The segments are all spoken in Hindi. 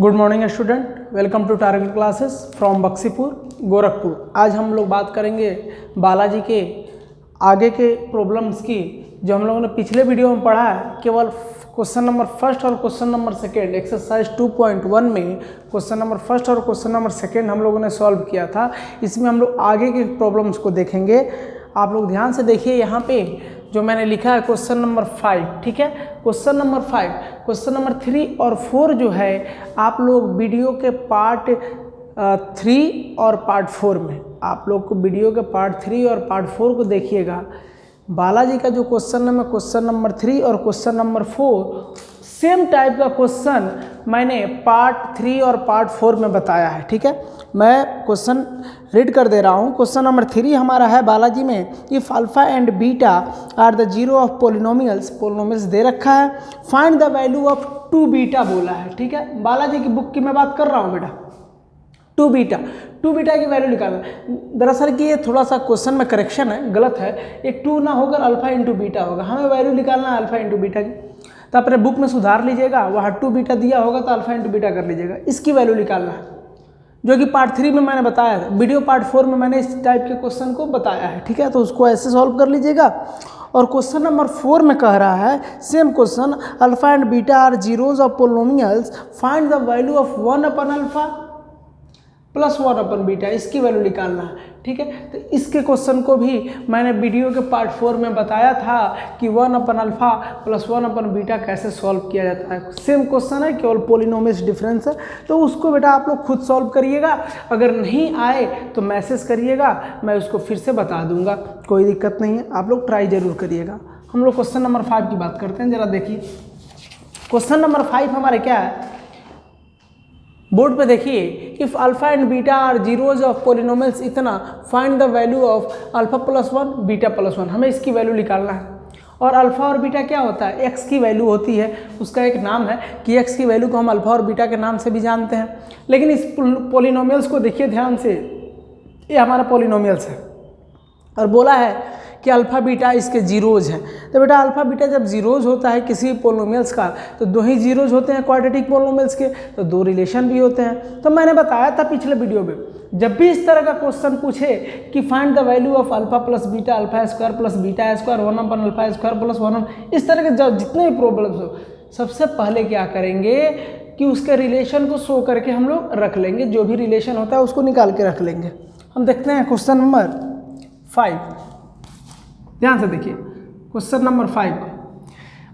Good morning student, welcome to target classes from Buxipur Gorakhpur. आज हम लोग बात करेंगे बालाजी के आगे के प्रॉब्लम्स की, जो हम लोगों ने पिछले वीडियो में पढ़ा है। केवल क्वेश्चन नंबर फर्स्ट और क्वेश्चन नंबर सेकेंड एक्सरसाइज 2.1 में क्वेश्चन नंबर फर्स्ट और क्वेश्चन नंबर सेकेंड हम लोगों ने सॉल्व किया था। इसमें हम लोग आगे के प्रॉब्लम्स को देखेंगे। आप लोग ध्यान से देखिए, यहाँ पे जो मैंने लिखा है क्वेश्चन नंबर 5, ठीक है। क्वेश्चन नंबर 5, क्वेश्चन नंबर 3 और 4 जो है आप लोग वीडियो के पार्ट 3 और पार्ट 4 में, आप लोग को वीडियो के पार्ट 3 और पार्ट 4 को देखिएगा। बालाजी का जो क्वेश्चन है, क्वेश्चन नंबर 3 और क्वेश्चन नंबर 4 सेम टाइप का क्वेश्चन मैंने पार्ट 3 और पार्ट 4 में बताया है, ठीक है। मैं क्वेश्चन रीड कर दे रहा हूँ। क्वेश्चन नंबर 3 हमारा है बालाजी में, if alpha and beta are the zero of polynomials, polynomials दे रखा है, find the value of 2 beta बोला है, ठीक है। बालाजी की बुक की मैं बात कर रहा हूँ बेटा। 2 बीटा की वैल्यू निकालना। दरअसल कि ये थोड़ा सा क्वेश्चन में करेक्शन है, गलत है। एक 2 ना होकर अल्फा इंटू बीटा होगा, हमें वैल्यू निकालना है अल्फा इंटू बीटा की। तो अपने बुक में सुधार लीजिएगा, वहाँ 2 बीटा दिया होगा तो अल्फा इंटू बीटा कर लीजिएगा। इसकी वैल्यू निकालना है, जो कि पार्ट 3 में मैंने बताया था। वीडियो पार्ट 4 में मैंने इस टाइप के क्वेश्चन को बताया है, ठीक है। तो उसको ऐसे सॉल्व कर लीजिएगा। और क्वेश्चन नंबर 4 में कह रहा है same question, alpha and beta are zeros of polynomials, find the value of 1 upon alpha plus 1 upon beta, इसकी वैल्यू निकालना है, ठीक है। तो इसके क्वेश्चन को भी मैंने वीडियो के पार्ट 4 में बताया था कि 1 upon alpha plus 1 upon beta कैसे सॉल्व किया जाता है। सेम क्वेश्चन है, केवल पोलिनोमियल्स डिफरेंस है। तो उसको बेटा आप लोग खुद सॉल्व करिएगा। अगर नहीं आए तो मैसेज करिएगा, मैं उसको फिर से बता दूंगा, कोई दिक्कत नहीं है। आप लोग ट्राई जरूर करिएगा। हम लोग क्वेश्चन नंबर 5 की बात करते हैं। जरा देखिए क्वेश्चन नंबर 5 हमारे क्या है, बोर्ड पे देखिए। If alpha and beta are zeros of polynomials इतना, find the value of alpha plus 1 beta plus 1। हमें इसकी वैल्यू निकालना है। और अल्फा और बीटा क्या होता है, एक्स की वैल्यू होती है। उसका एक नाम है कि एक्स की वैल्यू को हम अल्फा और बीटा के नाम से भी जानते हैं। लेकिन इस पोलिनोमियल्स को देखिए ध्यान से, ये हमारा पोलिनोमियल्स है और बोला है कि अल्फा बीटा इसके जीरोज हैं। तो बेटा अल्फा बीटा जब जीरोज होता है किसी पोलिनोमियल्स का, तो 2 ही जीरोज होते हैं क्वाड्रेटिक पोलिनोमियल्स के, तो 2 रिलेशन भी होते हैं। तो मैंने बताया था पिछले वीडियो में, जब भी इस तरह का क्वेश्चन पूछे कि find the value of alpha plus beta, alpha square plus beta square, 1 upon alpha square plus 1, इस तरह के जितने भी प्रॉब्लम्स हो, सबसे पहले क्या करेंगे कि उसके रिलेशन को शो करके हम लोग रख लेंगे। जो भी रिलेशन होता है उसको निकाल के रख लेंगे। हम देखते हैं क्वेश्चन नंबर 5, ध्यान से देखिए। क्वेश्चन नंबर 5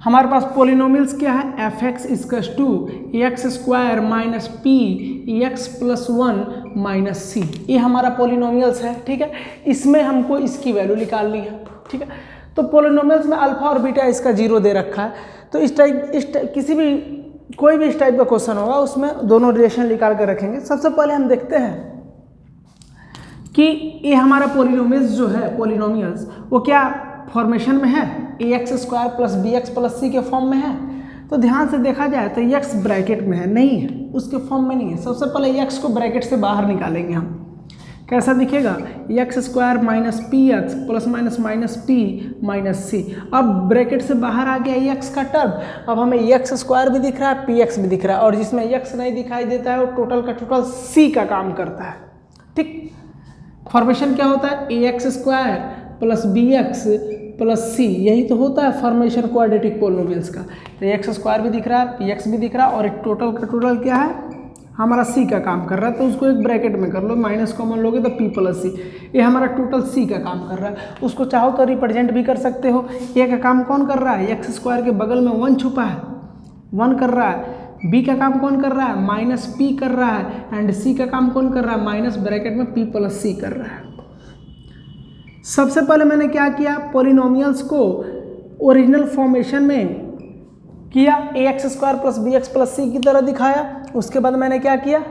हमारे पास पोलिनोमियल्स क्या है, F X equals to x square minus P X plus 1 minus C. ये हमारा पोलिनोमियल्स है, ठीक है। इसमें हमको इसकी वैल्यू निकालनी है, ठीक है। तो पोलिनोमियल्स में अल्फा और बीटा इसका 0 दे रखा है। तो इस टाइप किसी भी कोई भी इस टाइप का क्वेश्चन होगा उसमें दोनों रिलेशन निकाल कर रखेंगे। सबसे पहले हम देखते हैं कि ये हमारा पोलिनोमियल्स जो है, पोलिनोमियल्स वो क्या फॉर्मेशन में है, A X square plus B X plus C के फॉर्म में है। तो ध्यान से देखा जाए तो एक्स ब्रैकेट में है, नहीं है, उसके फॉर्म में नहीं है। सबसे पहले एक्स को ब्रैकेट से बाहर निकालेंगे हम। कैसा दिखेगा, X square minus P X plus minus minus P minus C. अब ब्रैकेट से बाहर आ गया एक्स का टर्म। अब हमें एक्स स्क्वायर भी दिख रहा है, पी एक्स भी दिख रहा है, और जिसमें एक्स नहीं दिखाई देता है वो टोटल का टोटल सी का काम करता है, ठीक। फॉर्मेशन क्या होता है, A X square plus B X plus C, यही तो होता है फॉर्मेशन क्वाड्रेटिक पोलिनोमियल्स का। तो एक्स स्क्वायर भी दिख रहा है, पी एक्स भी दिख रहा है, और एक टोटल का टोटल क्या है हमारा सी का काम कर रहा है। तो उसको एक ब्रैकेट में कर लो, माइनस कॉमन लोगे तो पी प्लस सी, ये हमारा टोटल सी का काम कर रहा है। उसको चाहो तो रिप्रेजेंट भी कर सकते हो। ए का काम कौन कर रहा है, एक्स स्क्वायर के बगल में 1 छुपा है, 1 कर रहा है। बी का काम कौन कर रहा है, माइनस पी कर रहा है। एंड सी का काम कौन कर रहा है, माइनस ब्रैकेट में पी प्लस सी कर रहा है। सबसे पहले मैंने क्या किया, पोलिनोमियल्स को ओरिजिनल फॉर्मेशन में किया, A X square plus B X plus C की तरह दिखाया। उसके बाद मैंने क्या किया,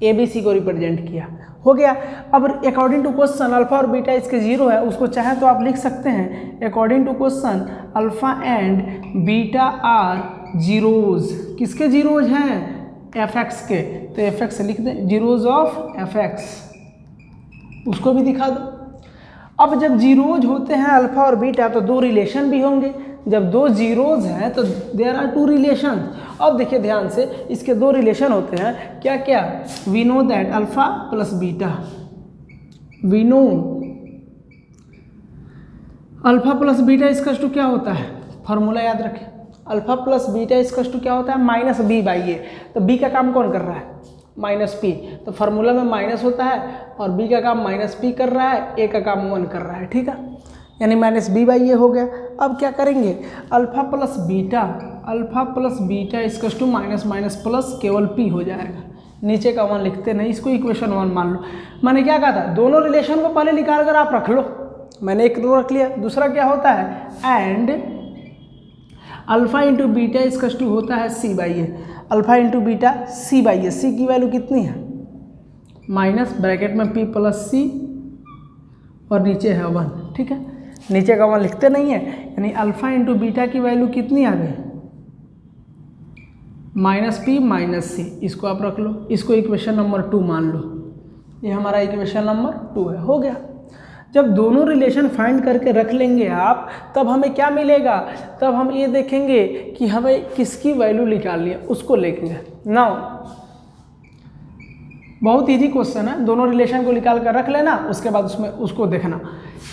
ए बी सी को रिप्रेजेंट किया, हो गया। अब अकॉर्डिंग टू क्वेश्चन अल्फा और बीटा इसके 0 है, उसको चाहे तो आप लिख सकते हैं according to question alpha and beta are zeros. किसके जीरोज हैं, एफ एक्स के। तो एफ एक्स लिख दें, जीरोज ऑफ एफ एक्स, उसको भी दिखा दो। अब जब जीरोज होते हैं अल्फा और बीटा तो 2 रिलेशन भी होंगे। जब दो जीरोज हैं तो देयर आर टू रिलेशन। अब देखिए ध्यान से, इसके दो रिलेशन होते हैं, क्या क्या? We know that alpha plus beta, we know alpha plus beta इसका टू क्या होता है, फॉर्मूला याद रखें, अल्फा प्लस बीटा इसका टू क्या होता है, माइनस बी बाई ए। तो बी का काम कौन कर रहा है, माइनस पी, तो फार्मूला में माइनस होता है और बी का काम माइनस पी कर रहा है, ए का काम 1 कर रहा है, ठीक है, यानी माइनस बी बाई ए हो गया। अब क्या करेंगे, अल्फा प्लस बीटा इसका टू माइनस माइनस प्लस केवल पी हो जाएगा, नीचे का 1 लिखते नहीं, इसको इक्वेशन 1 मान लो। मैंने क्या कहा था, दोनों रिलेशन को पहले निकाल कर आप रख लो, मैंने एक रो रख लिया। दूसरा क्या होता है, एंड अल्फा इंटू बीटा इसका टू होता है C by A, alpha into beta C by A, C की वैल्यू कितनी है, माइनस ब्रैकेट में पी प्लस सी और नीचे है 1, ठीक है, नीचे का 1 लिखते नहीं है, यानी अल्फा इंटू बीटा की वैल्यू कितनी आ गई, माइनस पी माइनस सी, इसको आप रख लो, इसको इक्वेशन नंबर 2 मान लो, ये हमारा इक्वेशन नंबर 2 है, हो गया। जब दोनों रिलेशन फाइंड करके रख लेंगे आप, तब हमें क्या मिलेगा, तब हम ये देखेंगे कि हमें किसकी वैल्यू निकालनी है, उसको लेंगे। नाउ बहुत इजी क्वेश्चन है, दोनों रिलेशन को निकाल कर रख लेना, उसके बाद उसमें उसको देखना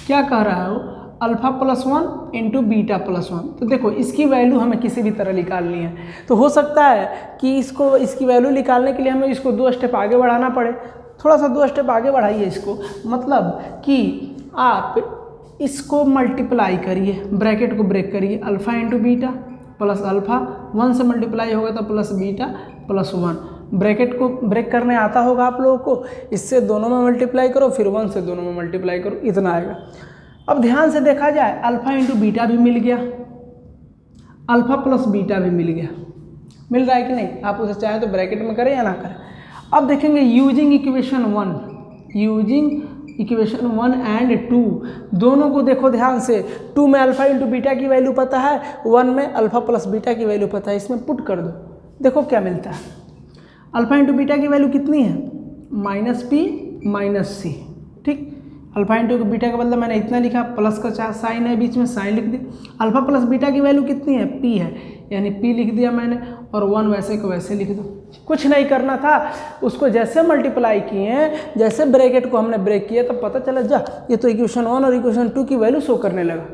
क्या कह रहा है वो, alpha plus 1 into beta plus 1। तो देखो इसकी वैल्यू हमें किसी भी तरह निकालनी है, तो हो सकता है कि इसकी वैल्यू निकालने के लिए हमें इसको 2 स्टेप आगे बढ़ाना पड़े, थोड़ा सा 2 स्टेप आगे बढ़ाइए इसको, मतलब कि आप इसको मल्टीप्लाई करिए, ब्रैकेट को ब्रेक करिए, alpha into beta plus alpha, 1 से मल्टीप्लाई होगा तो प्लस बीटा प्लस 1, ब्रैकेट को ब्रेक करने आता होगा आप लोगों को, इससे दोनों में मल्टीप्लाई करो, फिर 1 से दोनों में मल्टीप्लाई करो, इतना आएगा। अब ध्यान से देखा जाए, अल्फा इंटू बीटा भी मिल गया, अल्फा प्लस बीटा भी मिल गया, मिल रहा है कि नहीं, आप उसे चाहें तो ब्रैकेट में करें या ना करें। अब देखेंगे यूजिंग इक्वेशन 1 एंड 2, दोनों को देखो ध्यान से, 2 में अल्फा इंटू बीटा की वैल्यू पता है, 1 में अल्फा प्लस बीटा की वैल्यू पता है, इसमें पुट कर दो, देखो क्या मिलता है। अल्फा इंटू बीटा की वैल्यू कितनी है, माइनस पी माइनस सी, ठीक, अल्फा इंटू बीटा का बदला मैंने इतना लिखा, प्लस का साइन है बीच में, साइन लिख दी। अल्फा प्लस बीटा की वैल्यू कितनी है, पी है, यानी पी लिख दिया मैंने, और 1 वैसे को वैसे लिख दो, कुछ नहीं करना था, उसको जैसे मल्टीप्लाई किए, जैसे ब्रैकेट को हमने ब्रेक किया, तो पता चला जा ये तो इक्वेशन 1 और इक्वेशन 2 की वैल्यू शो करने लगा,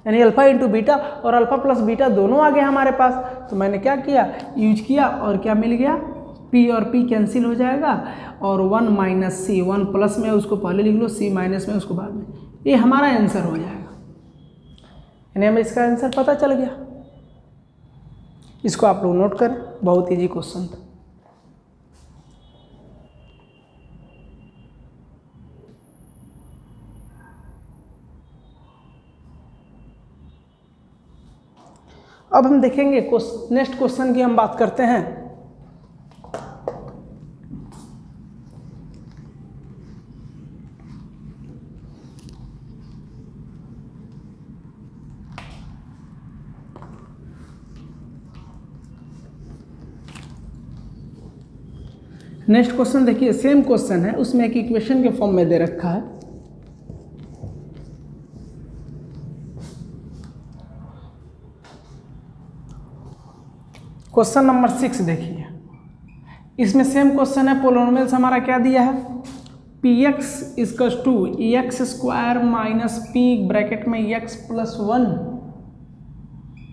यानी अल्फा इंटू बीटा और अल्फा प्लस बीटा दोनों आ गए हमारे पास। तो मैंने क्या किया, यूज किया, और क्या मिल गया, पी और पी कैंसिल हो जाएगा, और 1 माइनस सी, 1 प्लस में उसको पहले लिख लो, सी माइनस में उसको बाद में, ये हमारा आंसर हो जाएगा, यानी हमें इसका आंसर पता चल गया। इसको आप लोग नोट करें, बहुत इजी क्वेश्चन था। अब हम देखेंगे नेक्स्ट क्वेश्चन की हम बात करते हैं। नेक्स्ट क्वेश्चन देखिए, सेम क्वेश्चन है, उसमें एक इक्वेशन के फॉर्म में दे रखा है। क्वेश्चन नंबर 6 देखिए, इसमें सेम क्वेश्चन है, पोलिनोमियल्स हमारा क्या दिया है, px equals to x square minus p bracket में x प्लस 1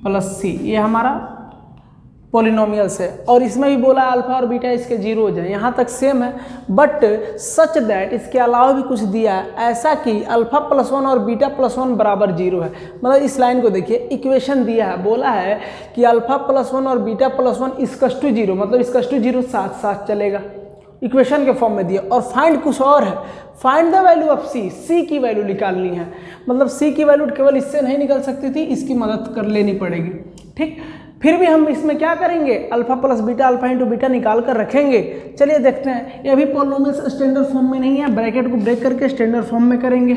प्लस सी, ये हमारा पोलिनोमियल्स है, और इसमें भी बोला अल्फा और बीटा इसके जीरोज हैं, यहाँ तक सेम है, बट सच दैट इसके अलावा भी कुछ दिया है, ऐसा कि अल्फा प्लस 1 और बीटा प्लस 1 बराबर 0 है। मतलब इस लाइन को देखिए, इक्वेशन दिया है, बोला है कि अल्फा प्लस 1 और बीटा प्लस 1 इक्वल्स टू 0, मतलब इक्वल्स टू 0 साथ साथ चलेगा, इक्वेशन के फॉर्म में दिया, और फाइंड कुछ और है, फाइंड द वैल्यू ऑफ सी, सी की वैल्यू निकालनी है, मतलब सी की वैल्यू केवल इससे नहीं निकल सकती थी, इसकी मदद कर लेनी पड़ेगी, ठीक। फिर भी हम इसमें क्या करेंगे, alpha plus beta, alpha into beta निकाल कर रखेंगे। चलिए देखते हैं, ये भी पॉलिनोमियल्स स्टैंडर्ड फॉर्म में नहीं है, ब्रैकेट को ब्रेक करके स्टैंडर्ड फॉर्म में करेंगे,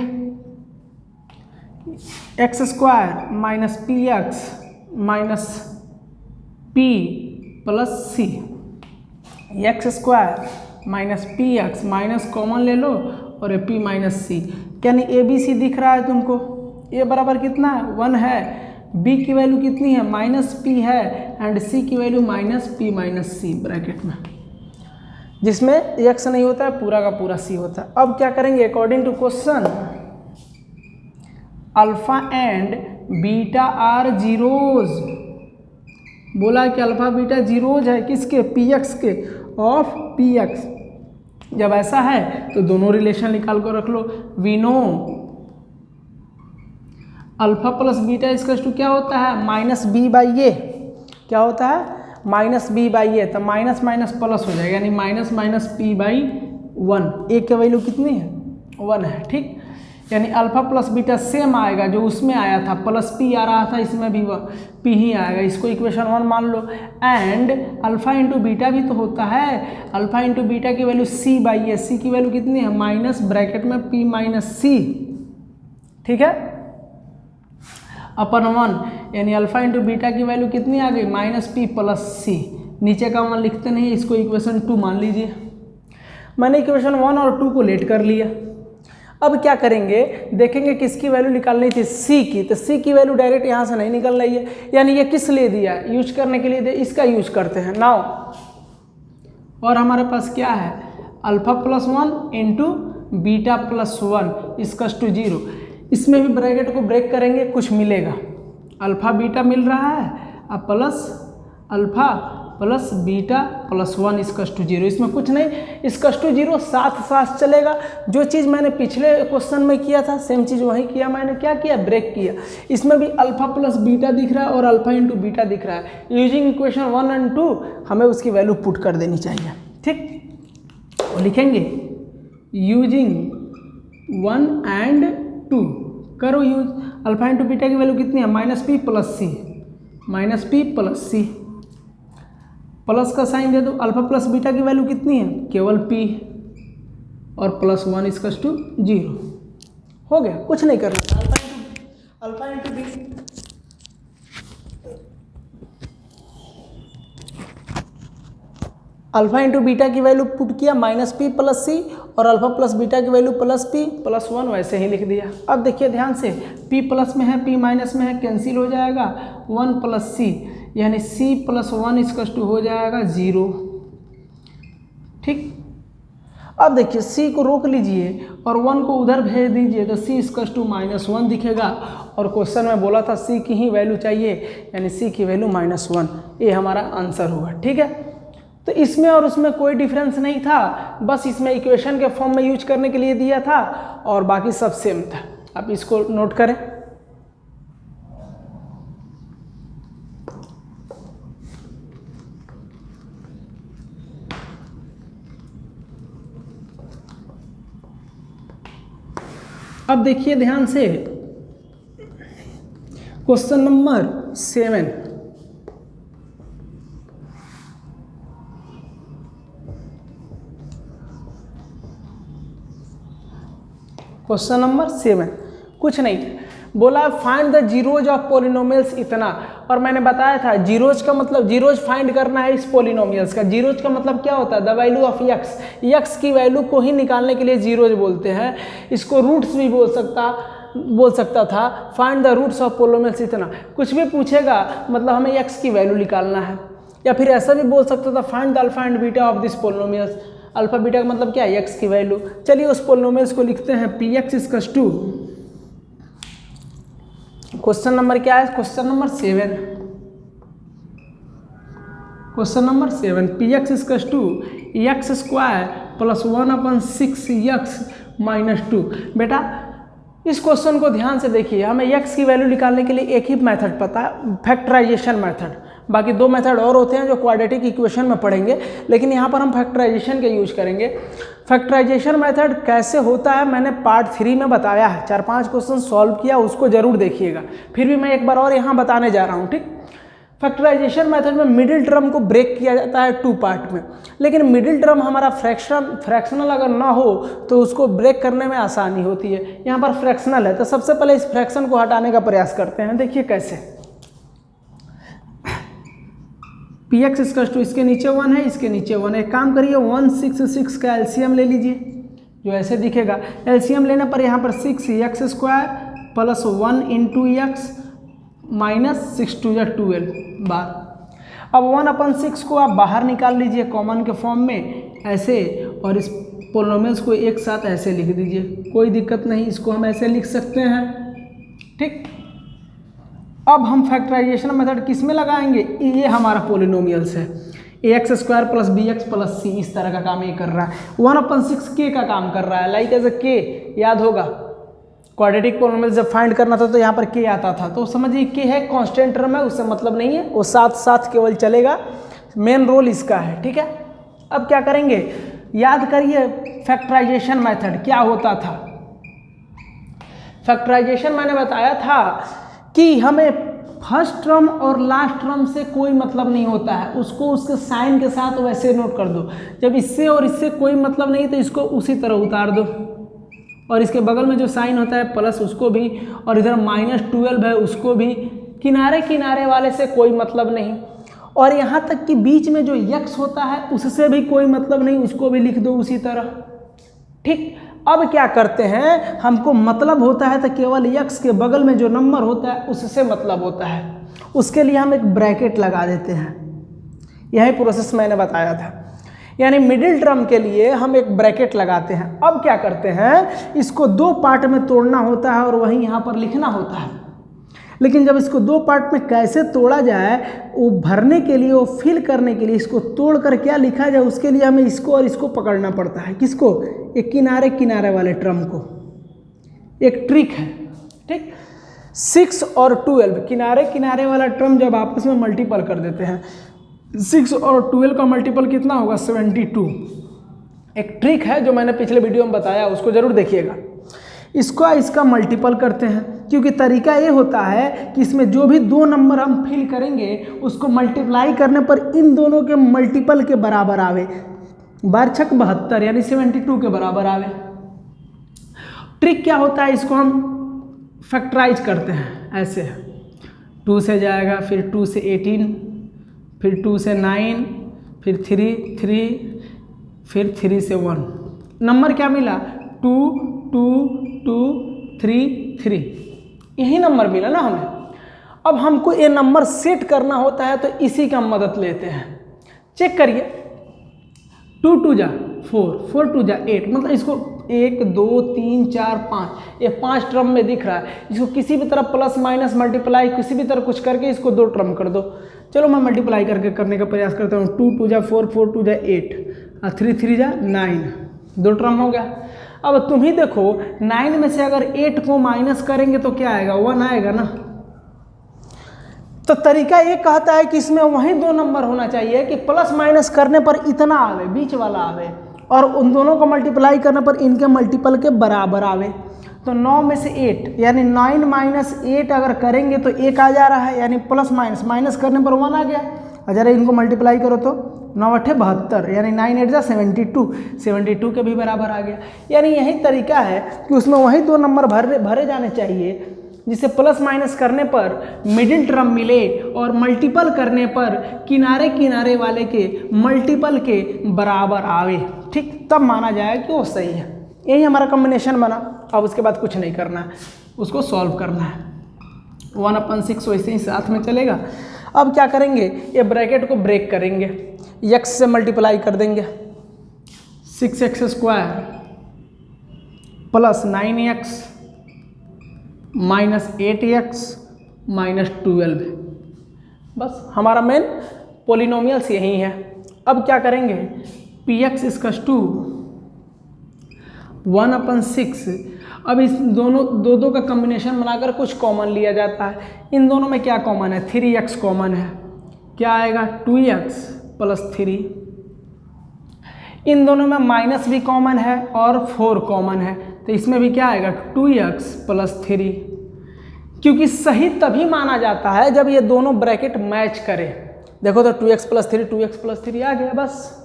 X square minus P X minus P plus C, X square minus P X minus common ले लो और ए पी माइनस सी, यानी ए बी सी दिख रहा है तुमको, ए बराबर कितना है 1 है, बी की वैल्यू कितनी है माइनस पी है एंड सी की वैल्यू माइनस पी माइनस सी ब्रैकेट में, जिसमें एक्स नहीं होता है पूरा का पूरा सी होता है। अब क्या करेंगे according to question alpha and beta are zeros, बोला कि अल्फा बीटा जीरोज है किसके पी एक्स के ऑफ पी एक्स। जब ऐसा है तो दोनों रिलेशन निकाल कर रख लो। We know alpha plus beta इसका टू क्या होता है माइनस बी बाई ए, क्या होता है माइनस बी बाई ए, तो माइनस माइनस प्लस हो जाएगा यानी माइनस माइनस पी बाई 1। ए की वैल्यू कितनी है 1 है, ठीक। यानी अल्फा प्लस बीटा सेम आएगा जो उसमें आया था, प्लस पी आ रहा था इसमें भी पी ही आएगा, इसको इक्वेशन 1 मान लो। एंड अल्फा इंटू बीटा भी तो होता है, अल्फा इंटू बीटा की value C by A, C की वैल्यू कितनी है माइनस ब्रैकेट में पी माइनस सी, ठीक है, अपन 1 यानी अल्फा इंटू बीटा की वैल्यू कितनी आ गई माइनस पी प्लस सी। नीचे का मान लिखते नहीं, इसको इक्वेशन 2 मान लीजिए। मैंने इक्वेशन 1 और 2 को लेट कर लिया। अब क्या करेंगे देखेंगे किसकी वैल्यू निकालनी थी सी की, तो सी की वैल्यू डायरेक्ट यहाँ से नहीं निकल रही है, यानी ये किस लिए दिया है यूज करने के लिए दे, इसका यूज करते हैं नाउ। और हमारे पास क्या है alpha plus 1 into beta plus 1 इसका टू 0। इसमें भी ब्रैकेट को ब्रेक करेंगे कुछ मिलेगा, अल्फा बीटा मिल रहा है अब plus alpha plus beta plus 1 इसका टू 0, इसमें कुछ नहीं, इसका टू 0 साथ साथ चलेगा। जो चीज़ मैंने पिछले क्वेश्चन में किया था सेम चीज़ वही किया, मैंने क्या किया ब्रेक किया। इसमें भी अल्फा प्लस बीटा दिख रहा है और अल्फा इंटू बीटा दिख रहा है। यूजिंग इक्वेशन 1 एंड 2 हमें उसकी वैल्यू पुट कर देनी चाहिए, ठीक। लिखेंगे यूजिंग 1 एंड 2 करो यूज। अल्फा इंटू बीटा की वैल्यू कितनी है माइनस पी प्लस सी, माइनस पी प्लस सी, प्लस का साइन दे दो। अल्फा प्लस बीटा की वैल्यू कितनी है केवल p और प्लस 1 इसका टू 0 हो गया, कुछ नहीं करना था। Alpha into alpha into beta की वैल्यू पुट किया माइनस पी प्लस सी और अल्फा प्लस बीटा की वैल्यू प्लस पी प्लस 1 वैसे ही लिख दिया। अब देखिए ध्यान से p प्लस में है p माइनस में है, कैंसिल हो जाएगा 1 प्लस सी यानी c प्लस 1 इसका टू हो जाएगा 0, ठीक। अब देखिए c को रोक लीजिए और 1 को उधर भेज दीजिए तो c इसका टू माइनस 1 दिखेगा और क्वेश्चन में बोला था c की ही वैल्यू चाहिए यानी c की वैल्यू माइनस 1, ये हमारा आंसर होगा, ठीक है। तो इसमें और उसमें कोई डिफरेंस नहीं था, बस इसमें इक्वेशन के फॉर्म में यूज करने के लिए दिया था और बाकी सब सेम था। आप इसको नोट करें। अब देखिए ध्यान से क्वेश्चन नंबर 7। क्वेश्चन नंबर 7 कुछ नहीं बोला find the zeros of polynomials इतना, और मैंने बताया था जीरोज का मतलब जीरोज फाइंड करना है इस पोलिनोमियल्स का। जीरोज का मतलब क्या होता है the value of x, x की वैल्यू को ही निकालने के लिए जीरोज बोलते हैं। इसको रूट्स भी बोल सकता था। Find the roots of polynomials इतना, कुछ भी पूछेगा मतलब हमें एक्स की वैल्यू निकालना है, या फिर ऐसा भी बोल सकता था find the alpha and beta of this polynomials. Alpha beta का मतलब क्या है एक्स की वैल्यू। चलिए उस पोलिनोमियल्स को लिखते हैं p x equals to, question number क्या है question number 7। Question number 7 p x equals to x square plus 1/6 x minus 2। बेटा इस क्वेश्चन को ध्यान से देखिए, हमें एक्स की वैल्यू निकालने के लिए एक ही मेथड पता है फैक्टराइजेशन मेथड, बाकी 2 मेथड और होते हैं जो क्वाड्रेटिक इक्वेशन में पढ़ेंगे, लेकिन यहाँ पर हम फैक्टराइजेशन के यूज करेंगे। फैक्टराइजेशन मेथड कैसे होता है मैंने पार्ट 3 में बताया है, 4-5 क्वेश्चन सॉल्व किया, उसको जरूर देखिएगा। फिर भी मैं एक बार और यहाँ बताने जा रहा हूँ, ठीक। फैक्टराइजेशन मेथड में मिडिल टर्म को ब्रेक किया जाता है 2 पार्ट में, लेकिन मिडिल टर्म हमारा फ्रैक्शनल अगर ना हो तो उसको ब्रेक करने में आसानी होती है। यहाँ पर फ्रैक्शनल है तो सबसे पहले इस फ्रैक्शन को हटाने का प्रयास करते हैं। देखिए कैसे, पी एक्स इक्वल्स टू इसके नीचे 1 है, इसके नीचे 1 है। एक काम करिए 166 का एलसीएम ले लीजिए, जो ऐसे दिखेगा। एलसीएम लेने पर यहाँ पर 6 x square plus 1 into x -6 2 × 12 बार। अब 1/6 को आप बाहर निकाल लीजिए कॉमन के फॉर्म में ऐसे, और इस पोलिनोमियल्स को एक साथ ऐसे लिख दीजिए, कोई दिक्कत नहीं, इसको हम ऐसे लिख सकते हैं। ठीक, अब हम फैक्टराइजेशन मेथड किस में लगाएंगे, ये हमारा पोलिनोमियल्स है, ax² + bx + c, इस तरह का काम ये कर रहा है। 1/6 k का काम कर रहा है, लाइक एज ए k, याद होगा क्वाड्रेटिक पोलिनोमियल जब फाइंड करना था तो यहाँ पर k आता था, तो समझिए k है, कांस्टेंट टर्म है, उससे मतलब नहीं है, वो साथ साथ केवल चलेगा, मेन रोल इसका है। ठीक है, अब क्या करेंगे, याद करिए फैक्टराइजेशन मेथड क्या होता था। फैक्टराइजेशन मैंने बताया था कि हमें फर्स्ट टर्म और लास्ट टर्म से कोई मतलब नहीं होता है, उसको उसके साइन के साथ वैसे नोट कर दो। जब इससे और इससे कोई मतलब नहीं तो इसको उसी तरह उतार दो, और इसके बगल में जो साइन होता है प्लस उसको भी, और इधर -12 है उसको भी, किनारे किनारे वाले से कोई मतलब नहीं, और यहाँ तक कि बीच में जो यक्स होता है उससे भी कोई मतलब नहीं, उसको भी लिख दो उसी तरह। ठीक, अब क्या करते हैं, हमको मतलब होता है तो केवल यक्स के बगल में जो नंबर होता है उससे मतलब होता है, उसके लिए हम एक ब्रैकेट लगा देते हैं। यही प्रोसेस मैंने बताया था, यानी मिडिल टर्म के लिए हम एक ब्रैकेट लगाते हैं। अब क्या करते हैं, इसको दो पार्ट में तोड़ना होता है और वहीं यहाँ पर लिखना होता है। लेकिन जब इसको दो पार्ट में कैसे तोड़ा जाए, वो भरने के लिए, वो फिल करने के लिए इसको तोड़ कर क्या लिखा जाए, उसके लिए हमें इसको और इसको पकड़ना पड़ता है। किसको, एक किनारे किनारे वाले टर्म को। एक ट्रिक है, ठीक, 6 और 12 किनारे किनारे वाला टर्म जब आपस में मल्टीपल कर देते हैं, 6 और 12 का मल्टीपल कितना होगा, 72। एक ट्रिक है जो मैंने पिछले वीडियो में बताया, उसको जरूर देखिएगा। इसको इसका मल्टीपल करते हैं, क्योंकि तरीका ये होता है कि इसमें जो भी दो नंबर हम फिल करेंगे उसको मल्टीप्लाई करने पर इन दोनों के मल्टीपल के बराबर आवे, 12×6 72 यानी 72 के बराबर आवे। ट्रिक क्या होता है, इसको हम फैक्टराइज करते हैं ऐसे, 2 से जाएगा, फिर 2 से 18, फिर 2 से 9, फिर 3, फिर 3 से 1, नंबर क्या मिला, 2 2 2 3 3, यही नंबर मिला ना हमें। अब हमको ये नंबर सेट करना होता है तो इसी का मदद लेते हैं। चेक करिए, 2 2 जा 4, 4 2 जा 8, मतलब इसको 1 2 3 4 5, ये 5 टर्म में दिख रहा है। इसको किसी भी तरह प्लस माइनस मल्टीप्लाई किसी भी तरह कुछ करके इसको 2 टर्म कर दो। चलो मैं मल्टीप्लाई करने का प्रयास करता हूँ। 2 2 जा 4, 4 2 जा 8, 3 3 जा 9, 2 टर्म हो गया। अब तुम ही देखो, 9 में से अगर 8 को माइनस करेंगे तो क्या आएगा, 1 आएगा ना। तो तरीका ये कहता है कि इसमें वही दो नंबर होना चाहिए कि प्लस माइनस करने पर इतना आवे, बीच वाला आवे, और उन दोनों को मल्टीप्लाई करने पर इनके मल्टीपल के बराबर आवे। तो 9 में से 8 यानी 9 - 8 अगर करेंगे तो 1 आ जा रहा है, यानी प्लस माइनस करने पर 1 आ गया। अगर इनको मल्टीप्लाई करो तो 9 8 72 यानी 9 8 जा 72 के भी बराबर आ गया। यानी यही तरीका है कि उसमें वही दो नंबर भरे जाने चाहिए जिसे प्लस माइनस करने पर मिडिल टर्म मिले और मल्टीपल करने पर किनारे किनारे वाले के मल्टीपल के बराबर आवे। ठीक, तब माना जाए कि वो सही है। यही हमारा कॉम्बिनेशन बना। अब उसके बाद कुछ नहीं करना है, उसको सॉल्व करना है। 1/6 वैसे ही साथ में चलेगा। अब क्या करेंगे, ये ब्रैकेट को ब्रेक करेंगे, x से मल्टीप्लाई कर देंगे, 6x² plus 9x minus 8x minus 12। बस हमारा मेन पोलिनोमियल्स यही है। अब क्या करेंगे, px = 1/6। अब इस दो का कॉम्बिनेशन बनाकर कुछ कॉमन लिया जाता है। इन दोनों में क्या कॉमन है, 3x कॉमन है। क्या आएगा, 2x + 3। इन दोनों में माइनस भी कॉमन है और 4 कॉमन है, तो इसमें भी क्या आएगा, 2x + 3। क्योंकि सही तभी माना जाता है जब ये दोनों ब्रैकेट मैच करें। देखो तो 2x + 3 2x + 3 आ गया बस।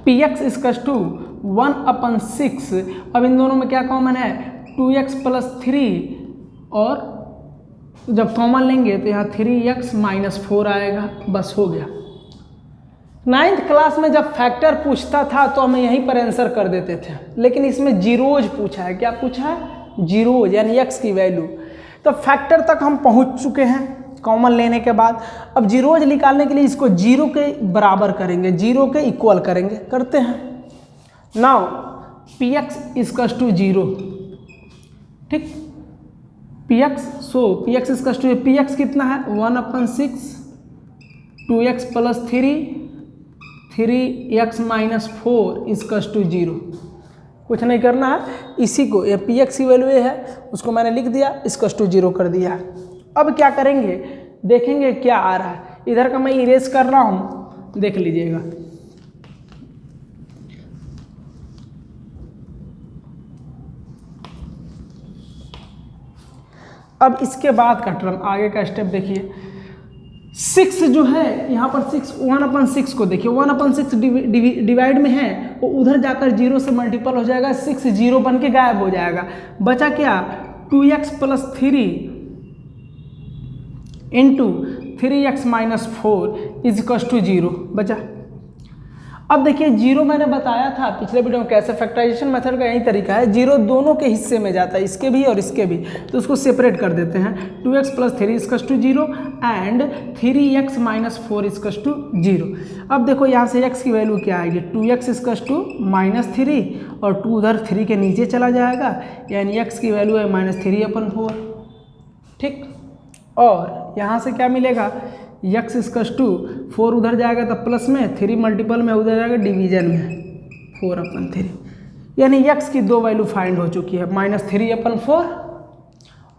px = 1/6। अब इन दोनों में क्या कॉमन है, 2x + 3, और जब कॉमन लेंगे तो यहाँ 3x - 4 आएगा, बस हो गया। 9th क्लास में जब फैक्टर पूछता था तो हम यहीं पर आंसर कर देते थे, लेकिन इसमें जीरोज पूछा है। क्या पूछा है, जीरोज, यानी x की वैल्यू। तो फैक्टर तक हम पहुंच चुके हैं कॉमन लेने के बाद। अब जीरोज निकालने के लिए इसको जीरो के बराबर करेंगे, जीरो के इक्वल करेंगे, करते हैं। Now P X is equals to zero, ठीक, P X, so P X is equals to, P X कितना है 1/6 2x plus 3x minus 4 is equals to zero. कुछ नहीं करना है, इसी को, ये पी एक्स की वैल्यू है उसको मैंने लिख दिया, इजकस टू जीरो कर दिया। अब क्या करेंगे, देखेंगे क्या आ रहा है। इधर का मैं इरेज कर रहा हूँ, देख लीजिएगा। अब इसके बाद का टर्म, आगे का स्टेप देखिए। 6 जो है यहाँ पर 6 1/6 को देखिए, 1/6 डिवाइड में है, वो उधर जाकर जीरो से मल्टीपल हो जाएगा, 6 जीरो बन के गायब हो जाएगा। बचा क्या 2x plus 3 into 3x minus 4 is equals to zero बचा। अब देखिए जीरो मैंने बताया था पिछले वीडियो में कैसे, फैक्टराइजेशन मेथड का यही तरीका है, जीरो दोनों के हिस्से में जाता है, इसके भी और इसके भी, तो उसको सेपरेट कर देते हैं। 2x plus 3 is equals to zero and 3x minus 4 is equals to zero. अब देखो यहाँ से x की वैल्यू क्या आएगी, 2x इजकस टू माइनस 3 और 2 उधर 3 के नीचे चला जाएगा, यानी x की वैल्यू है -3/4, ठीक। और यहाँ से क्या मिलेगा, x इजकस टू 4 उधर जाएगा तो प्लस में, 3 मल्टीपल में उधर जाएगा डिवीजन में 4/3, यानी x की दो वैल्यू फाइंड हो चुकी है, -3/4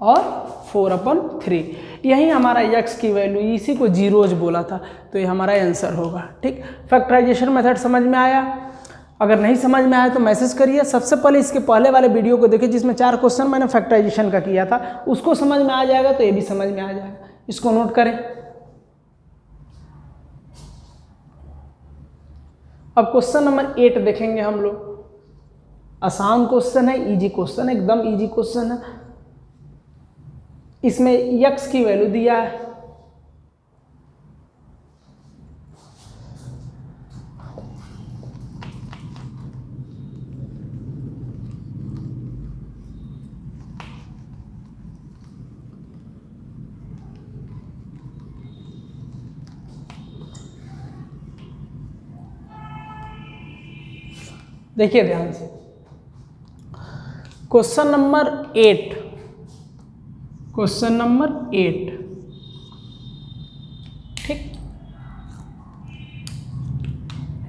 और 4/3। यही हमारा x की वैल्यू, इसी को जीरोज बोला था, तो ये हमारा आंसर होगा, ठीक। फैक्टराइजेशन मेथड समझ में आया? अगर नहीं समझ में आया तो मैसेज करिए। सबसे पहले इसके पहले वाले वीडियो को देखिए जिसमें 4 क्वेश्चन मैंने फैक्टराइजेशन का किया था, उसको समझ में आ जाएगा तो ये भी समझ में आ जाएगा, इसको नोट करें। अब क्वेश्चन नंबर 8 देखेंगे हम लोग। आसान क्वेश्चन है, इजी क्वेश्चन, एकदम इजी क्वेश्चन है। इसमें x की वैल्यू दिया है, देखिए ध्यान से। क्वेश्चन नंबर 8, क्वेश्चन नंबर 8, ठीक।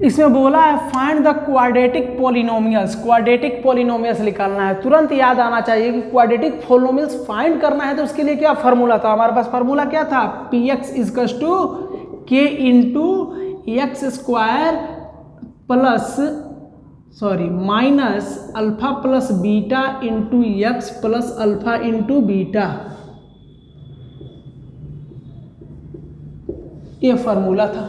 इसमें बोला है find the quadratic polynomials. Quadratic polynomials निकालना है, तुरंत याद आना चाहिए कि क्वाड्रेटिक पॉलिनोमियल्स फाइंड करना है तो उसके लिए क्या फार्मूला था हमारे पास, फार्मूला क्या था, px is equals to k into X square plus minus alpha plus beta into X plus alpha into beta. ये फार्मूला था।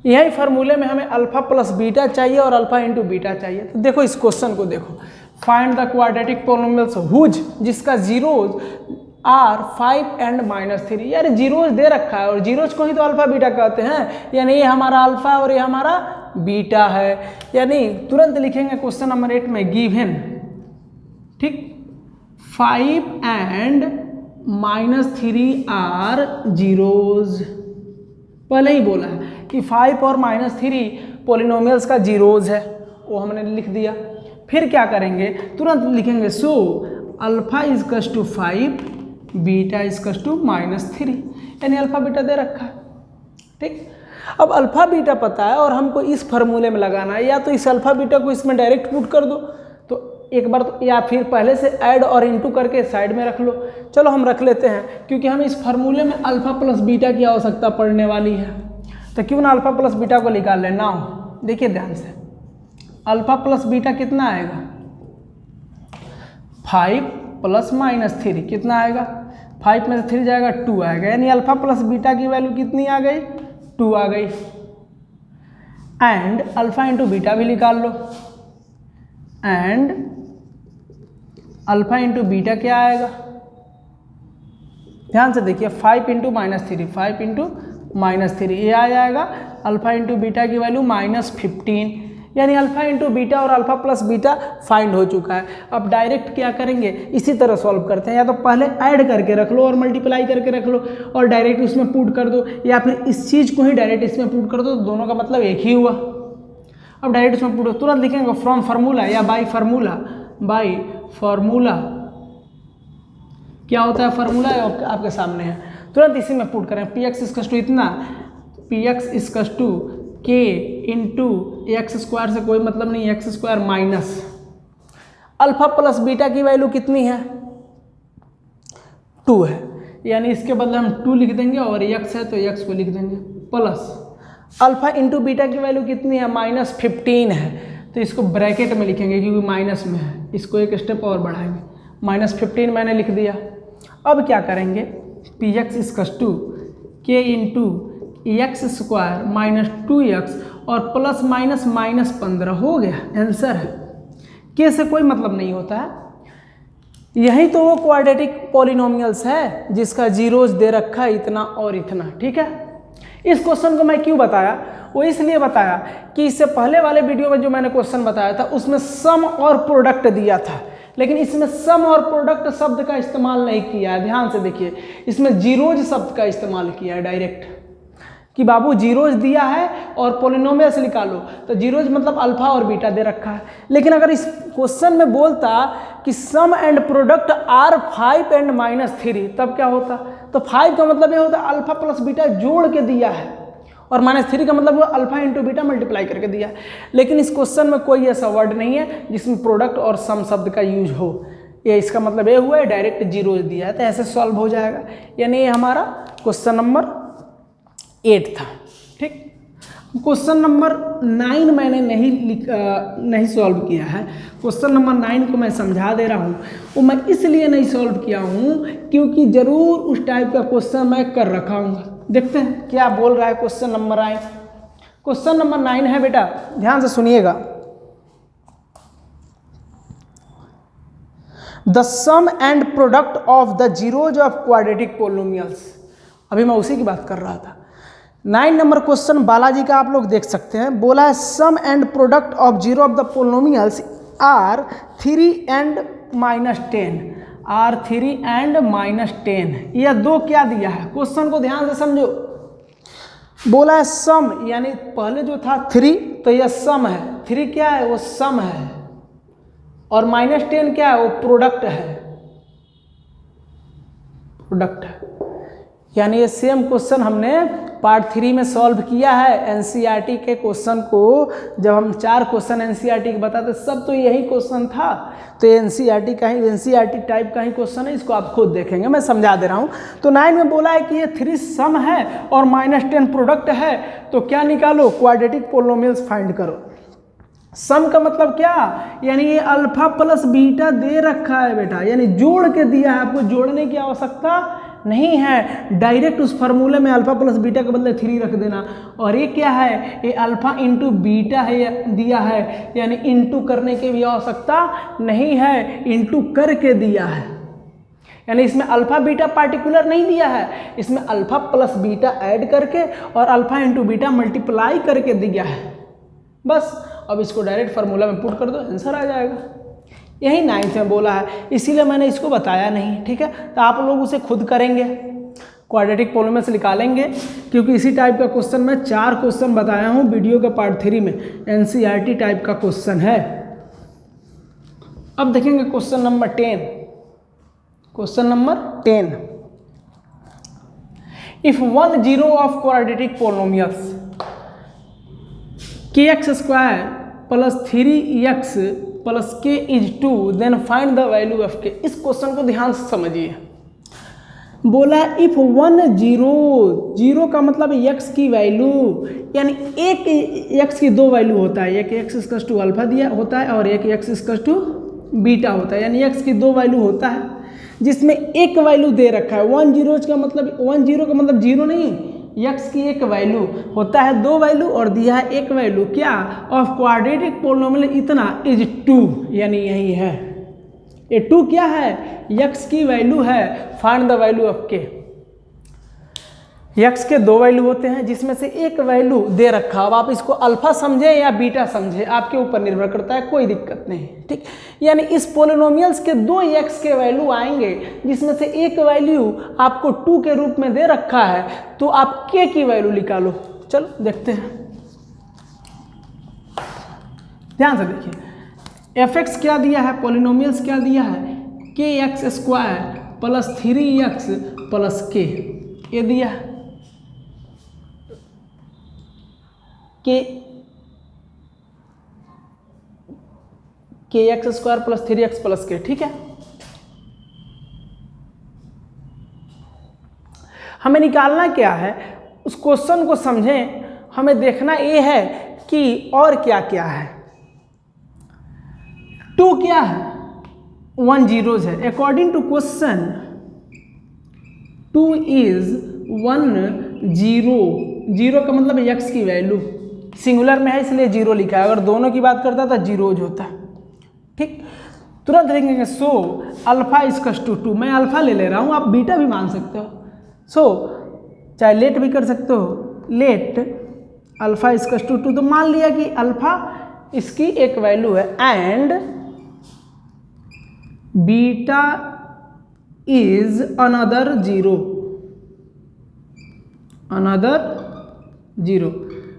यही फार्मूले में हमें अल्फा प्लस बीटा चाहिए और अल्फा इंटू बीटा चाहिए। तो देखो इस क्वेश्चन को देखो, find the quadratic polynomials whose, जिसका जीरोज आर 5 एंड -3। यार जीरोज दे रखा है और जीरोज को ही तो अल्फा बीटा कहते हैं, यानी ये हमारा अल्फा और ये हमारा बीटा है। यानी तुरंत लिखेंगे क्वेश्चन नंबर 8 में गिवन, ठीक, 5 एंड -3 आर जीरोज। पहले ही बोला है कि 5 और -3 पॉलिनोमियल्स का जीरोज है, वो हमने लिख दिया। फिर क्या करेंगे, तुरंत लिखेंगे so alpha is equals to 5 beta is equals to -3, यानी अल्फा बीटा दे रखा है, ठीक। अब अल्फा बीटा पता है और हमको इस फार्मूले में लगाना है, या तो इस अल्फा बीटा को इसमें डायरेक्ट पुट कर दो तो एक बार तो, या फिर पहले से ऐड और इनटू करके साइड में रख लो। चलो हम रख लेते हैं, क्योंकि हमें इस फार्मूले में अल्फा प्लस बीटा की आवश्यकता पड़ने वाली है, तो क्यों ना अल्फा प्लस बीटा को निकाल लेना हो। देखिए ध्यान से, अल्फा प्लस बीटा कितना आएगा, 5 प्लस -3 कितना आएगा, 5 में से 3 जाएगा 2 आएगा, यानी अल्फा प्लस बीटा की वैल्यू कितनी आ गई, 2 आ गई। एंड अल्फा इंटू बीटा भी निकाल लो, एंड अल्फा इंटू बीटा क्या आएगा, ध्यान से देखिए, 5 इंटू -3, 5 इंटू -3 ये आ जाएगा। अल्फा इंटू बीटा की वैल्यू -15, यानी अल्फा इंटू बीटा और अल्फा प्लस बीटा फाइंड हो चुका है। अब डायरेक्ट क्या करेंगे, इसी तरह सॉल्व करते हैं, या तो पहले ऐड करके रख लो और मल्टीप्लाई करके रख लो और डायरेक्ट उसमें पुट कर दो, या फिर इस चीज़ को ही डायरेक्ट इसमें पुट कर दो, तो दोनों का मतलब एक ही हुआ। अब डायरेक्ट इसमें पुट तुरंत लिखेंगे फ्रॉम फार्मूला या बाई फार्मूला। बाई फार्मूला क्या होता है, फार्मूला आपके सामने है, तुरंत इसी में पुट करें। पी एक्स इसकस टू इतना, पी एक्स इसकस टू के इंटू एक्स स्क्वायर से कोई मतलब नहीं, x square minus alpha plus beta की वैल्यू कितनी है, 2 है, यानी इसके बदले हम 2 लिख देंगे और x है तो x को लिख देंगे, प्लस अल्फा इंटू बीटा की वैल्यू कितनी है, -15 है, तो इसको ब्रैकेट में लिखेंगे क्योंकि माइनस में है, इसको एक स्टेप और बढ़ाएंगे, -15 मैंने लिख दिया। अब क्या करेंगे, पी एक्स इसकस टू के into X square minus 2x और प्लस माइनस -15 हो गया, आंसर है। के से कोई मतलब नहीं होता है, यही तो वो क्वाड्रेटिक पॉलिनोमियल्स है जिसका जीरोज दे रखा है इतना और इतना, ठीक है। इस क्वेश्चन को मैं क्यों बताया, वो इसलिए बताया कि इससे पहले वाले वीडियो में जो मैंने क्वेश्चन बताया था उसमें सम और प्रोडक्ट दिया था, लेकिन इसमें सम और प्रोडक्ट शब्द का इस्तेमाल नहीं किया है। ध्यान से देखिए, इसमें जीरोज शब्द का इस्तेमाल किया है डायरेक्ट, कि बाबू जीरोज दिया है और पॉलिनोमियल से निकालो, तो जीरोज मतलब अल्फा और बीटा दे रखा है। लेकिन अगर इस क्वेश्चन में बोलता कि सम एंड प्रोडक्ट आर 5 एंड -3, तब क्या होता, तो 5 का मतलब ये होता है अल्फा प्लस बीटा जोड़ के दिया है, और -3 का मतलब वो अल्फा इंटू बीटा मल्टीप्लाई करके दिया है। लेकिन इस क्वेश्चन में कोई ऐसा वर्ड नहीं है जिसमें प्रोडक्ट और सम शब्द का यूज हो, ये इसका मतलब ये हुआ है डायरेक्ट जीरोज दिया है, तो ऐसे सॉल्व हो जाएगा। यानी ये हमारा क्वेश्चन नंबर 8 था, ठीक। क्वेश्चन नंबर 9 मैंने नहीं सॉल्व किया है। क्वेश्चन नंबर 9 को मैं समझा दे रहा हूँ, वो मैं इसलिए नहीं सॉल्व किया हूँ क्योंकि ज़रूर उस टाइप का क्वेश्चन मैं कर रखा हूँ। देखते हैं क्या बोल रहा है क्वेश्चन नंबर 9। क्वेश्चन नंबर 9 है बेटा, ध्यान से सुनिएगा। The sum and product of the zeros of quadratic polynomials, अभी मैं उसी की बात कर रहा था। 9 नंबर क्वेश्चन बालाजी का आप लोग देख सकते हैं, बोला है sum and product of zero of the polynomials are 3 and -10, are 3 and -10, यह दो क्या दिया है, क्वेश्चन को ध्यान से समझो। बोला है सम, यानी पहले जो था 3 तो यह सम है, 3 क्या है, वो सम है, और -10 क्या है, वो प्रोडक्ट है, प्रोडक्ट है। यानी ये सेम क्वेश्चन हमने पार्ट 3 में सॉल्व किया है। एनसीईआरटी के क्वेश्चन को जब हम 4 क्वेश्चन एनसीईआरटी के बताते सब तो यही क्वेश्चन था, तो ये एनसीईआरटी टाइप का ही क्वेश्चन है, इसको आप खुद देखेंगे, मैं समझा दे रहा हूँ। तो 9 में बोला है कि ये 3 सम है और -10 प्रोडक्ट है, तो क्या निकालो, क्वाड्रेटिक पोलिनोमियल्स फाइंड करो। सम का मतलब क्या, यानी ये अल्फा प्लस बीटा दे रखा है बेटा, यानी जोड़ के दिया है, आपको जोड़ने की आवश्यकता नहीं है, डायरेक्ट उस फार्मूले में अल्फा प्लस बीटा के बदले 3 रख देना। और ये क्या है, ये अल्फा इंटू बीटा है दिया है, यानी इंटू करने की भी आवश्यकता नहीं है, इंटू करके दिया है। यानी इसमें अल्फा बीटा पार्टिकुलर नहीं दिया है, इसमें अल्फा प्लस बीटा ऐड करके और अल्फा इंटू बीटा मल्टीप्लाई करके दिया है, बस। अब इसको डायरेक्ट फार्मूला में पुट कर दो, आंसर आ जाएगा। यही 9th में बोला है, इसीलिए मैंने इसको बताया नहीं, ठीक है। तो आप लोग उसे खुद करेंगे, क्वाड्रेटिक पोलिनोमियल्स निकालेंगे, क्योंकि इसी टाइप का क्वेश्चन मैं 4 क्वेश्चन बताया हूँ वीडियो के पार्ट 3 में, एनसीईआरटी टाइप का क्वेश्चन है। अब देखेंगे question number 10। Question number 10, if 1 zero of quadratic polynomials kx² plus 3x plus k is 2 then find the value of k। इस क्वेश्चन को ध्यान से समझिए। बोला इफ 1 जीरो का मतलब x की वैल्यू, यानी एक x की 2 वैल्यू होता है, एक x इक्वल्स टू अल्फा दिया होता है और एक x इक्वल्स टू बीटा होता है, यानी x की 2 वैल्यू होता है, जिसमें एक वैल्यू दे रखा है। 1 जीरो का मतलब जीरो नहीं, x की एक वैल्यू होता है, 2 वैल्यू और दिया है एक वैल्यू, क्या, ऑफ क्वाड्रेटिक पोलिनोमियल इतना इज 2, यानी यही है, ये 2 क्या है, x की वैल्यू है, find the value of k। x के दो वैल्यू होते हैं जिसमें से एक वैल्यू दे रखा। अब आप इसको अल्फा समझे या बीटा समझे आपके ऊपर निर्भर करता है, कोई दिक्कत नहीं, ठीक। यानी इस पोलिनोमियल्स के दो x के वैल्यू आएंगे जिसमें से एक वैल्यू आपको 2 के रूप में दे रखा है, तो आप k की वैल्यू निकालो। चलो देखते हैं, ध्यान से देखिए। fx क्या दिया है, पोलिनोमियल्स क्या दिया है, kx² + 3x + k, ये दिया है। kx² + 3x + k, ठीक है। हमें निकालना क्या है, उस क्वेश्चन को समझें, हमें देखना ये है कि और क्या क्या है। 2 क्या है, 1 zeros है। अकॉर्डिंग टू क्वेश्चन 2 is 1 0, 0 का मतलब x की वैल्यू, सिंगुलर में है इसलिए 0 लिखा है, अगर दोनों की बात करता तो जीरोज होता है, ठीक। तुरंत लिखेंगे सो अल्फा = 2, मैं अल्फा ले रहा हूँ, आप बीटा भी मान सकते हो। सो चाहे लेट भी कर सकते हो, लेट अल्फा = 2, तो मान लिया कि अल्फा इसकी एक वैल्यू है एंड बीटा इज अनदर 0।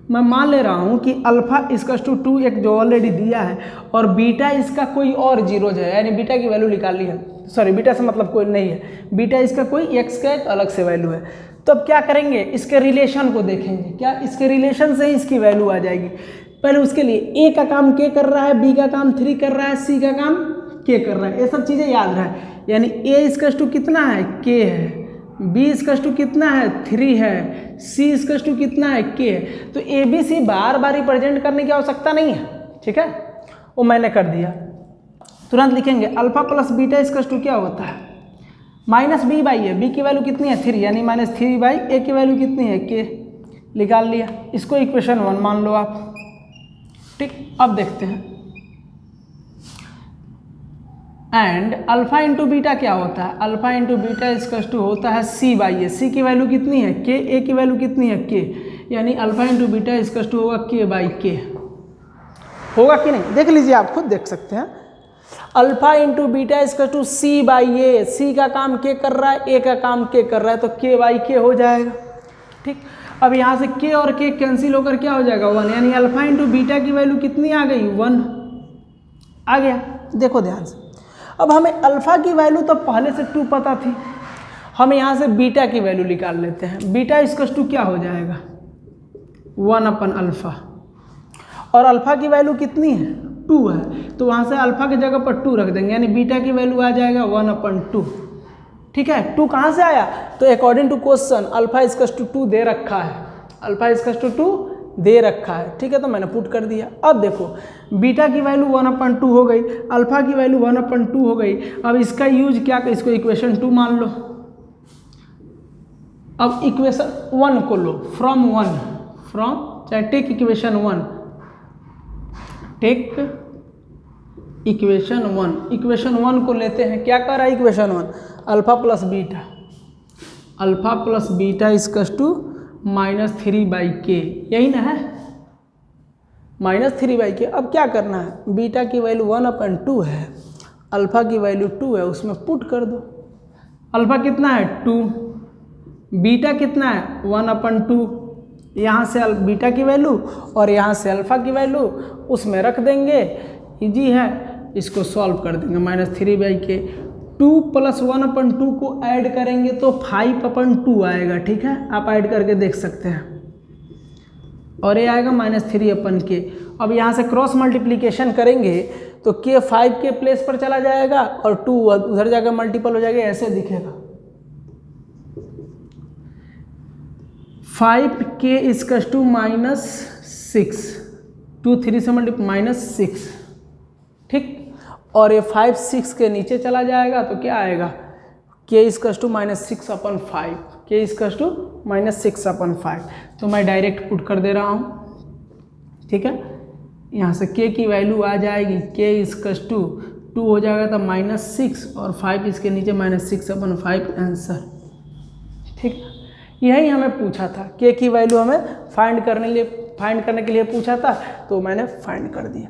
मैं मान ले रहा हूं कि अल्फा = 2 एक जो ऑलरेडी दिया है और बीटा इसका कोई और जीरोज है, यानी बीटा की वैल्यू निकाल ली है। सॉरी, बीटा से मतलब कोई नहीं है, बीटा इसका कोई x का एक अलग से वैल्यू है। तो अब क्या करेंगे, इसके रिलेशन को देखेंगे। क्या इसके रिलेशन से ही इसकी वैल्यू आ जाएगी। पहले उसके लिए a का काम k कर रहा है, b का काम 3 कर रहा है, c का काम k कर रहा है, ये सब चीज़ें याद रहे। यानी a = कितना है, k है, b = कितना है, 3 है, c = कितना है, k है। तो a b c bar bar represent करने की आवश्यकता नहीं है, ठीक है, वो मैंने कर दिया। तुरंत लिखेंगे अल्फा + बीटा = क्या होता है, -b/a, b की वैल्यू कितनी है 3, यानी -3/a की वैल्यू कितनी है k, निकाल लिया। इसको इक्वेशन 1 मान लो आप, ठीक। अब देखते हैं, एंड अल्फा × बीटा क्या होता है, अल्फा × बीटा = होता है c/a, c की वैल्यू कितनी है k, a की वैल्यू कितनी है k, यानी अल्फा × बीटा = होगा k/k, होगा कि नहीं, देख लीजिए, आप खुद देख सकते हैं। अल्फा × बीटा = c/a, c का काम k कर रहा है, a का काम k कर रहा है, तो k/k हो जाएगा, ठीक। अब यहाँ से k और k कैंसिल होकर क्या हो जाएगा 1, यानी अल्फा × बीटा की वैल्यू कितनी आ गई, 1 आ गया। देखो ध्यान से, अब हमें अल्फा की वैल्यू तो पहले से 2 पता थी, हम यहाँ से बीटा की वैल्यू निकाल लेते हैं। बीटा = क्या हो जाएगा, 1/अल्फा, और अल्फा की वैल्यू कितनी है 2 है, तो वहाँ से अल्फा की जगह पर 2 रख देंगे, यानी बीटा की वैल्यू आ जाएगा 1/2, ठीक है। 2 कहाँ से आया, तो अकॉर्डिंग टू क्वेश्चन अल्फा = 2 दे रखा है, अल्फा = 2 दे रखा है, ठीक है, तो मैंने पुट कर दिया। अब देखो बीटा की वैल्यू 1/2 हो गई, अल्फा की वैल्यू 1/2 हो गई। अब इसका यूज क्या, इसको इक्वेशन 2 मान लो। अब इक्वेशन 1 को लो, चाहे take equation 1, take equation 1, equation 1 को लेते हैं। क्या कर रहा है इक्वेशन 1, अल्फा + बीटा = -3/k, यही ना है, -3/k। अब क्या करना है, बीटा की वैल्यू 1/2 है, अल्फा की वैल्यू 2 है, उसमें पुट कर दो। अल्फा कितना है 2, बीटा कितना है 1/2, यहाँ से बीटा की वैल्यू और यहाँ से अल्फा की वैल्यू उसमें रख देंगे, इजी है, इसको सॉल्व कर देंगे। -3/k, 2 + 1/2 को ऐड करेंगे तो 5/2 आएगा, ठीक है, आप ऐड करके देख सकते हैं, और ये आएगा -3/k। अब यहाँ से क्रॉस मल्टीप्लिकेशन करेंगे तो k 5 के प्लेस पर चला जाएगा और 2 उधर जाकर मल्टीपल हो जाएगा, ऐसे दिखेगा। 5k = -6, 2 3 से मल्टीप्लाई -6, ठीक। और ये 5 6 के नीचे चला जाएगा तो क्या आएगा, k = -6/5, k = -6/5। तो मैं डायरेक्ट पुट कर दे रहा हूँ, ठीक है। यहाँ से k की वैल्यू आ जाएगी, k = 2 हो जाएगा तो -6 और 5 इसके नीचे -6/5 आंसर, ठीक। यही हमें पूछा था, के की वैल्यू हमें फाइंड करने के लिए पूछा था, तो मैंने फाइंड कर दिया।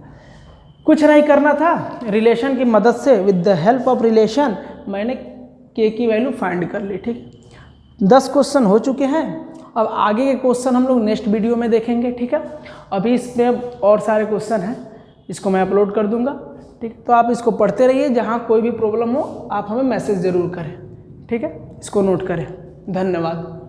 कुछ नहीं करना था, रिलेशन की मदद से with the help of relation मैंने के की वैल्यू फाइंड कर ली। ठीक, 10 क्वेश्चन हो चुके हैं। अब आगे के क्वेश्चन हम लोग नेक्स्ट वीडियो में देखेंगे। ठीक है, अभी इसमें और सारे क्वेश्चन हैं, इसको मैं अपलोड कर दूंगा। ठीक, तो आप इसको पढ़ते रहिए, जहाँ कोई भी प्रॉब्लम हो आप हमें मैसेज ज़रूर करें। ठीक है, इसको नोट करें। धन्यवाद।